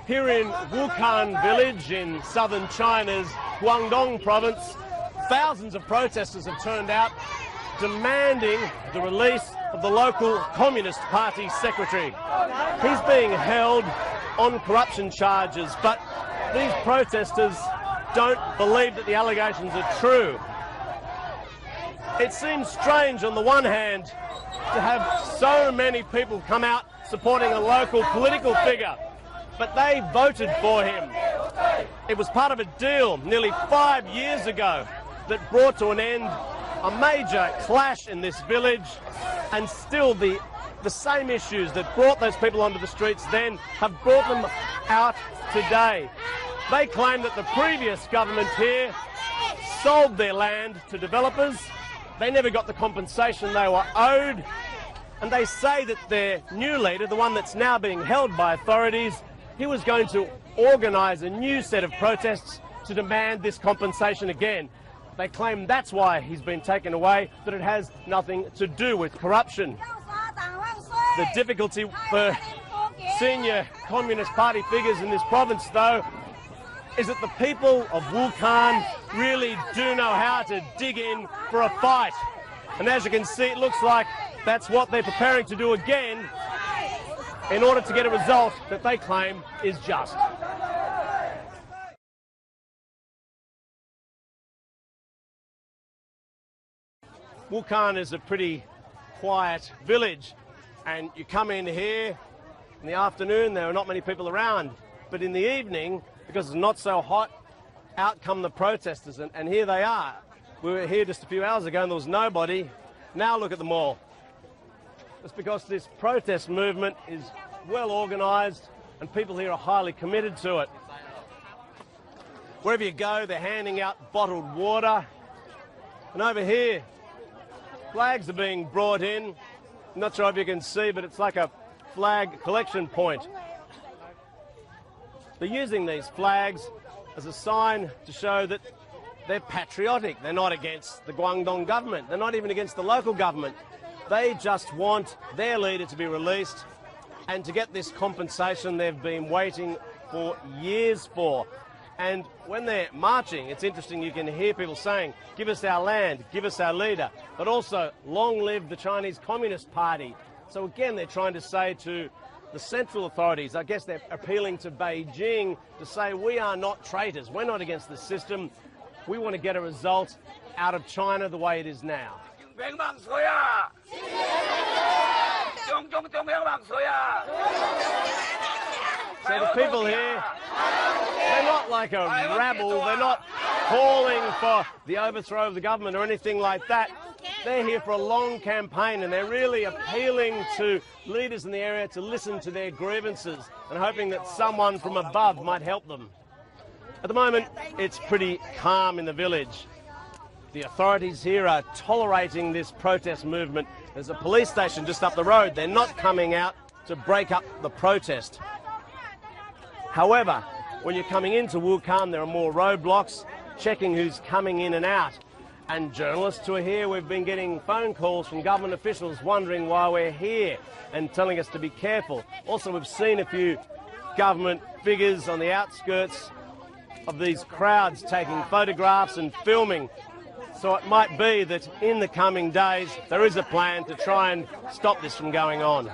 Here in Wukhan village in southern China's Guangdong province, thousands of protesters have turned out demanding the release of the local Communist Party secretary. He's being held on corruption charges, but these protesters don't believe that the allegations are true. It seems strange on the one hand to have so many people come out supporting a local political figure, but they voted for him. It was part of a deal nearly 5 years ago that brought to an end a major clash in this village, and still the same issues that brought those people onto the streets then have brought them out today. They claim that the previous government here sold their land to developers. They never got the compensation they were owed, and they say that their new leader, the one that's now being held by authorities, he was going to organise a new set of protests to demand this compensation again. They claim that's why he's been taken away, that it has nothing to do with corruption. The difficulty for senior Communist Party figures in this province, though, is that the people of Wukhan really do know how to dig in for a fight. And as you can see, it looks like that's what they're preparing to do again in order to get a result that they claim is just. Wukhan is a pretty quiet village, and you come in here in the afternoon, there are not many people around, but in the evening, because it's not so hot, out come the protesters, and here they are. We were here just a few hours ago and there was nobody. Now look at them all. It's because this protest movement is well organised and people here are highly committed to it. Wherever you go, they're handing out bottled water. And over here, flags are being brought in. I'm not sure if you can see, but it's like a flag collection point. They're using these flags as a sign to show that they're patriotic. They're not against the Guangdong government. They're not even against the local government. They just want their leader to be released and to get this compensation they've been waiting for years for. And when they're marching, it's interesting, you can hear people saying, give us our land, give us our leader, but also, long live the Chinese Communist Party. So again, they're trying to say to the central authorities, I guess they're appealing to Beijing to say, we are not traitors, we're not against the system, we want to get a result out of China the way it is now. So the people here, they're not like a rabble, they're not calling for the overthrow of the government or anything like that. They're here for a long campaign and they're really appealing to leaders in the area to listen to their grievances and hoping that someone from above might help them. At the moment, it's pretty calm in the village. The authorities here are tolerating this protest movement. There's a police station just up the road. They're not coming out to break up the protest. However, when you're coming into Wukhan, there are more roadblocks, checking who's coming in and out. And journalists who are here, we've been getting phone calls from government officials wondering why we're here and telling us to be careful. Also, we've seen a few government figures on the outskirts of these crowds taking photographs and filming. So it might be that in the coming days there is a plan to try and stop this from going on.